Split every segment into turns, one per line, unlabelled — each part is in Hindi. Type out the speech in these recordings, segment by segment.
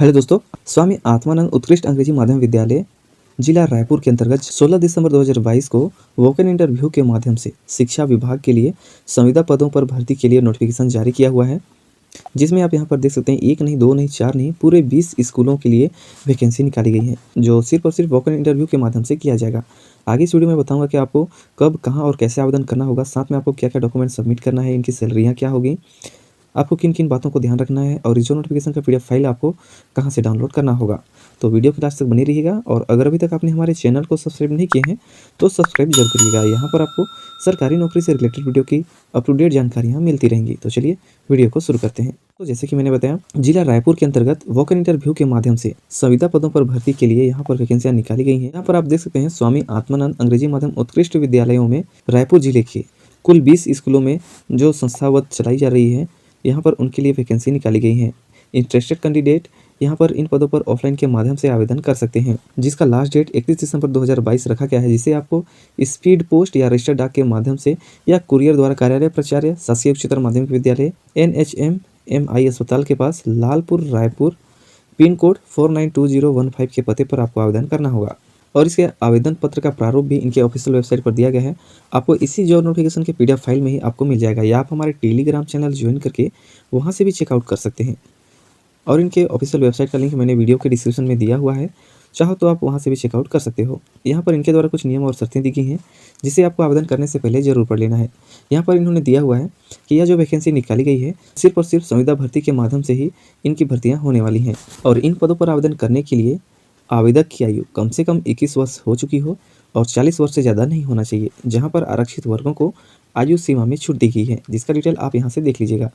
हेलो दोस्तों, स्वामी आत्मानंद उत्कृष्ट अंग्रेजी माध्यम विद्यालय जिला रायपुर के अंतर्गत 16 दिसंबर 2022 को वोकन इंटरव्यू के माध्यम से शिक्षा विभाग के लिए संविदा पदों पर भर्ती के लिए नोटिफिकेशन जारी किया हुआ है। जिसमें आप यहाँ पर देख सकते हैं, एक नहीं, दो नहीं, चार नहीं, पूरे 20 स्कूलों के लिए वैकेंसी निकाली गई है, जो सिर्फ और सिर्फ वोकन इंटरव्यू के माध्यम से किया जाएगा। आगे इस वीडियो में बताऊंगा कि आपको कब, कहाँ और कैसे आवेदन करना होगा, साथ में आपको क्या क्या डॉक्यूमेंट सबमिट करना है, इनकी सैलरियाँ क्या होगी, आपको किन किन बातों को ध्यान रखना है और रिजल्ट नोटिफिकेशन का पीडीएफ फाइल आपको कहां से डाउनलोड करना होगा। तो वीडियो के लास्ट तक बने रहिएगा और अगर अभी तक आपने हमारे चैनल को सब्सक्राइब नहीं किए हैं तो सब्सक्राइब जरूर करिएगा। यहाँ पर आपको सरकारी नौकरी से रिलेटेड वीडियो की अप टू डेट जानकारियाँ मिलती रहेंगी। तो चलिए वीडियो को शुरू करते हैं। तो जैसे कि मैंने बताया, जिला रायपुर के अंतर्गत वोकन इंटरव्यू के माध्यम से संविदा पदों पर भर्ती के लिए यहाँ पर वैकेंसियां निकाली गई हैं। यहाँ पर आप देख सकते हैं, स्वामी आत्मानंद अंग्रेजी माध्यम उत्कृष्ट विद्यालयों में रायपुर जिले के कुल 20 स्कूलों में जो संस्थावत चलाई जा रही है, यहाँ पर उनके लिए वैकेंसी निकाली गई है। इंटरेस्टेड कैंडिडेट यहाँ पर इन पदों पर ऑफलाइन के माध्यम से आवेदन कर सकते हैं, जिसका लास्ट डेट 31 दिसंबर 2022 रखा गया है, जिसे आपको स्पीड पोस्ट या रजिस्टर्ड डाक के माध्यम से या कुरियर द्वारा कार्यालय प्राचार्य शासकीय उच्चतर माध्यमिक विद्यालय NHMMI अस्पताल के पास लालपुर रायपुर पिन कोड 492015 के पते पर आपको आवेदन करना होगा। और इसके आवेदन पत्र का प्रारूप भी इनके ऑफिशियल वेबसाइट पर दिया गया है। आपको इसी जॉब नोटिफिकेशन के पीडीएफ फाइल में ही आपको मिल जाएगा, या आप हमारे टेलीग्राम चैनल ज्वाइन करके वहां से भी चेकआउट कर सकते हैं। और इनके ऑफिशियल वेबसाइट का लिंक मैंने वीडियो के डिस्क्रिप्शन में दिया हुआ है, चाहो तो आप वहां से भी चेकआउट कर सकते हो। यहाँ पर इनके द्वारा कुछ नियम और शर्तें दी गई हैं, जिसे आपको आवेदन करने से पहले जरूर पढ़ लेना है। यहाँ पर इन्होंने दिया हुआ है कि यह जो वैकेंसी निकाली गई है, सिर्फ और सिर्फ संविदा भर्ती के माध्यम से ही इनकी भर्तियाँ होने वाली हैं। और इन पदों पर आवेदन करने के लिए आवेदक की आयु कम से कम 21 वर्ष हो चुकी हो और 40 वर्ष से ज़्यादा नहीं होना चाहिए। जहां पर आरक्षित वर्गों को आयु सीमा में छूट दी गई है, जिसका डिटेल आप यहां से देख लीजिएगा।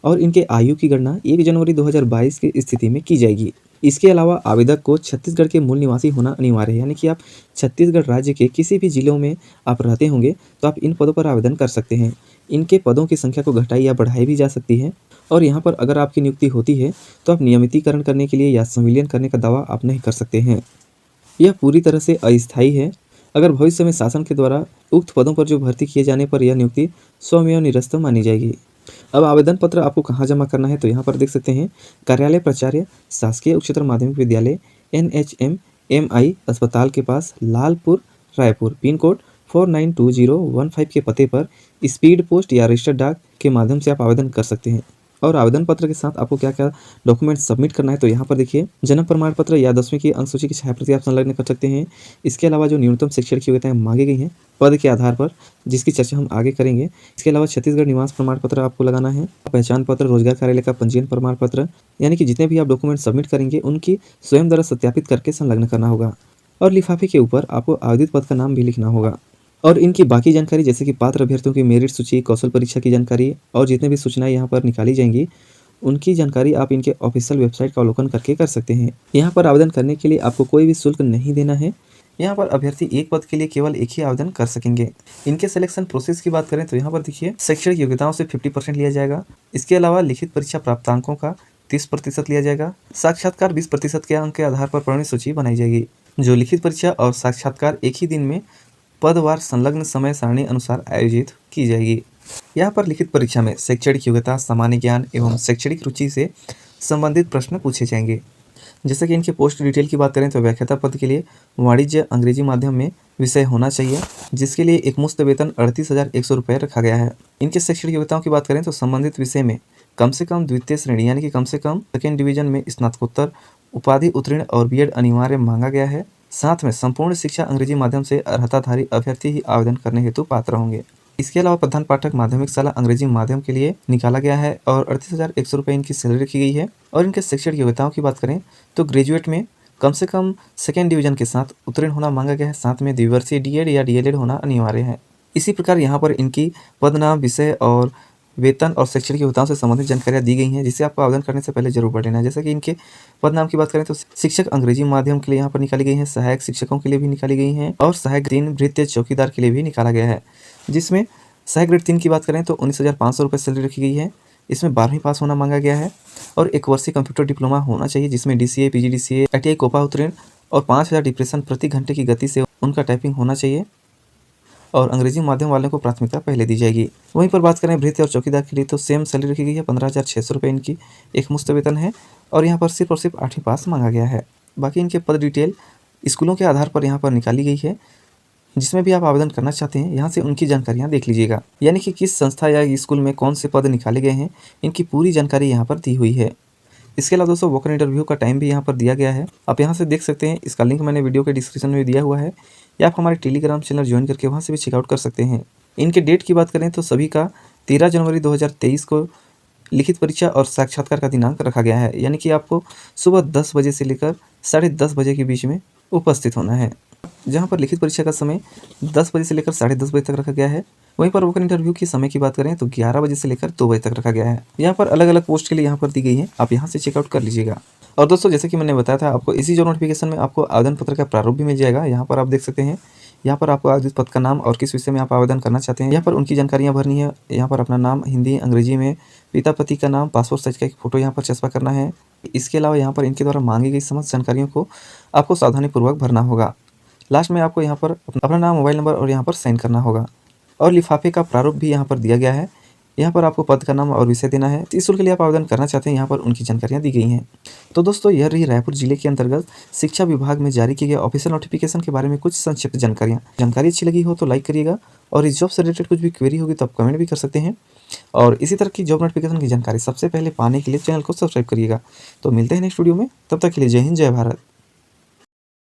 और इनके आयु की गणना 1 जनवरी 2022 की स्थिति में की जाएगी। इसके अलावा आवेदक को छत्तीसगढ़ के मूल निवासी होना अनिवार्य है, यानी कि आप छत्तीसगढ़ राज्य के किसी भी जिलों में आप रहते होंगे तो आप इन पदों पर आवेदन कर सकते हैं। इनके पदों की संख्या को घटाई या बढ़ाई भी जा सकती है। और यहाँ पर अगर आपकी नियुक्ति होती है तो आप नियमितीकरण करने के लिए या संविलियन करने का दावा आप नहीं कर सकते हैं। यह पूरी तरह से अस्थायी है। अगर भविष्य में शासन के द्वारा उक्त पदों पर जो भर्ती किए जाने पर यह नियुक्ति स्वमेव निरस्त मानी जाएगी। अब आवेदन पत्र आपको कहाँ जमा करना है, तो यहाँ पर देख सकते हैं, कार्यालय प्राचार्य शासकीय उच्चतर माध्यमिक विद्यालय NHMMI अस्पताल के पास लालपुर रायपुर पिन कोड 492015 के पते पर स्पीड पोस्ट या रजिस्टर्ड डाक के माध्यम से आप आवेदन कर सकते हैं। और आवेदन पत्र के साथ आपको क्या क्या डॉक्यूमेंट सबमिट करना है, तो यहाँ पर देखिए, जन्म प्रमाण पत्र या 10वीं की अंक सूची की छायाप्रति आप संलग्न कर सकते हैं। इसके अलावा जो न्यूनतम शैक्षणिक योग्यताएं मांगी गई हैं पद के आधार पर, जिसकी चर्चा हम आगे करेंगे। इसके अलावा छत्तीसगढ़ निवास प्रमाण पत्र आपको लगाना है, पहचान पत्र, रोजगार कार्यालय का पंजीयन प्रमाण पत्र, यानी कि जितने भी आप डॉक्यूमेंट सबमिट करेंगे उनकी स्वयं द्वारा सत्यापित करके संलग्न करना होगा। और लिफाफे के ऊपर आपको आवेदित पद का नाम भी लिखना होगा। और इनकी बाकी जानकारी, जैसे कि पात्र अभ्यर्थियों की मेरिट सूची, कौशल परीक्षा की जानकारी और जितने भी सूचनाएं यहाँ पर निकाली जाएंगी, उनकी जानकारी आप इनके ऑफिशियल वेबसाइट का अवलोकन करके कर सकते हैं। यहाँ पर आवेदन करने के लिए आपको कोई भी शुल्क नहीं देना है। यहाँ पर अभ्यर्थी एक पद के लिए केवल एक ही आवेदन कर सकेंगे। इनके सिलेक्शन प्रोसेस की बात करें तो यहाँ पर देखिए, शैक्षणिक योग्यताओं से 50% लिया जाएगा। इसके अलावा लिखित परीक्षा प्राप्तांकों का 30% लिया जाएगा। साक्षात्कार 20% के अंक के आधार पर प्रवेश सूची बनाई जाएगी। जो लिखित परीक्षा और साक्षात्कार एक ही दिन में पदवार संलग्न समय सारणी अनुसार आयोजित की जाएगी। यहाँ पर लिखित परीक्षा में शैक्षणिक योग्यता, सामान्य ज्ञान एवं शैक्षणिक रुचि से संबंधित प्रश्न पूछे जाएंगे। जैसे कि इनके पोस्ट डिटेल की बात करें तो व्याख्याता पद के लिए वाणिज्य अंग्रेजी माध्यम में विषय होना चाहिए, जिसके लिए एक मुश्त वेतन 38,100 रुपये रखा गया है। इनके शैक्षणिक योग्यताओं की बात करें तो संबंधित विषय में कम से कम द्वितीय श्रेणी, यानी कि कम से कम सेकेंड डिवीजन में स्नातकोत्तर उपाधि उत्तीर्ण और BEd अनिवार्य मांगा गया है। साथ में संपूर्ण शिक्षा अंग्रेजी माध्यम से अर्हताधारी अभ्यर्थी ही आवेदन करने हेतु पात्र होंगे। इसके अलावा प्रधान पाठक माध्यमिक शाला अंग्रेजी माध्यम के लिए निकाला गया है और 38,100 रुपये इनकी सैलरी रखी गई है। और इनके शैक्षणिक योग्यताओं की बात करें तो ग्रेजुएट में कम से कम सेकेंड डिवीजन के साथ उत्तीर्ण होना मांगा गया है। साथ में द्विवर्षीय DEd या DLEd होना अनिवार्य है। इसी प्रकार यहाँ पर इनकी पद नाम, विषय और वेतन और शैक्षणिक योग्यताओं से संबंधित जानकारियाँ दी गई हैं, जिसे आपको आवेदन करने से पहले जरूर पढ़ लेना है। जैसे कि इनके पद नाम की बात करें तो शिक्षक अंग्रेजी माध्यम के लिए यहाँ पर निकाली गई है, सहायक शिक्षकों के लिए भी निकाली गई हैं और सहायक 3 भृत्य चौकीदार के लिए भी निकाला गया है। जिसमें सहायक ग्रेड 3 की बात करें तो 19,500 रुपये सैलरी रखी गई है। इसमें 12वीं पास होना मांगा गया है और 1 वर्षीय कंप्यूटर डिप्लोमा होना चाहिए, जिसमें DCA, PGDCA, ITI कोपा उत्तीर्ण और 5,000 डिप्रेशन प्रति घंटे की गति से उनका टाइपिंग होना चाहिए। और अंग्रेजी माध्यम वालों को प्राथमिकता पहले दी जाएगी। वहीं पर बात करें भृत्य और चौकीदार के लिए तो सेम सैलरी रखी गई है, 15,600 रुपये इनकी एक मुश्त वेतन है और यहाँ पर सिर्फ और सिर्फ 8वीं पास मांगा गया है। बाकी इनके पद डिटेल स्कूलों के आधार पर यहाँ पर निकाली गई है। जिसमें भी आप आवेदन करना चाहते हैं यहाँ से उनकी जानकारियाँ देख लीजिएगा, यानी कि किस संस्था या स्कूल में कौन से पद निकाले गए हैं, इनकी पूरी जानकारी यहाँ पर दी हुई है। इसके अलावा दोस्तों वोकन इंटरव्यू का टाइम भी यहाँ पर दिया गया है, आप यहाँ से देख सकते हैं। इसका लिंक मैंने वीडियो के डिस्क्रिप्शन में दिया हुआ है, या आप हमारे टेलीग्राम चैनल ज्वाइन करके वहाँ से भी चेकआउट कर सकते हैं। इनके डेट की बात करें तो सभी का 13 जनवरी 2023 को लिखित परीक्षा और साक्षात्कार का दिनांक रखा गया है, यानी कि आपको सुबह 10 बजे से लेकर 10:30 बजे के बीच में उपस्थित होना है। जहां पर लिखित परीक्षा का समय 10 बजे से लेकर 10:30 बजे तक रखा गया है। वहीं पर वोकन इंटरव्यू की समय की बात करें तो 11 बजे से लेकर 2 बजे तक रखा गया है। यहाँ पर अलग अलग पोस्ट के लिए यहाँ पर दी गई है, आप यहाँ से चेकआउट कर लीजिएगा। और दोस्तों जैसे कि मैंने बताया था आपको इसी जॉब नोटिफिकेशन में आपको आवेदन पत्र का प्रारूप भी मिल जाएगा। यहाँ पर आप देख सकते हैं, यहाँ पर आपको आवेदित पद का नाम और किस विषय में आप आवेदन करना चाहते हैं, यहाँ पर उनकी जानकारियाँ भरनी है। यहाँ पर अपना नाम हिंदी अंग्रेजी में, पिता पति का नाम, पासपोर्ट साइज का एक फोटो यहाँ पर चस्पा करना है। इसके अलावा यहाँ पर इनके द्वारा मांगी गई समस्त जानकारियों को आपको सावधानीपूर्वक भरना होगा। लास्ट में आपको यहाँ पर अपना नाम, मोबाइल नंबर और यहाँ पर साइन करना होगा। और लिफाफे का प्रारूप भी यहाँ पर दिया गया है। यहाँ पर आपको पद का नाम और विषय देना है। इस शुल्क के लिए आप आवेदन करना चाहते हैं, यहाँ पर उनकी जानकारियाँ दी गई हैं। तो दोस्तों यह रही रायपुर जिले के अंतर्गत शिक्षा विभाग में जारी किए गए ऑफिशियल नोटिफिकेशन के बारे में कुछ संक्षिप्त जानकारियाँ। जानकारी अच्छी लगी हो तो लाइक करिएगा, और इस जॉब से रिलेटेड कुछ भी क्वेरी होगी तो आप कमेंट भी कर सकते हैं। और इसी तरह की जॉब नोटिफिकेशन की जानकारी सबसे पहले पाने के लिए चैनल को सब्सक्राइब करिएगा। तो मिलते हैं नेक्स्ट वीडियो में, तब तक के लिए जय हिंद, जय भारत।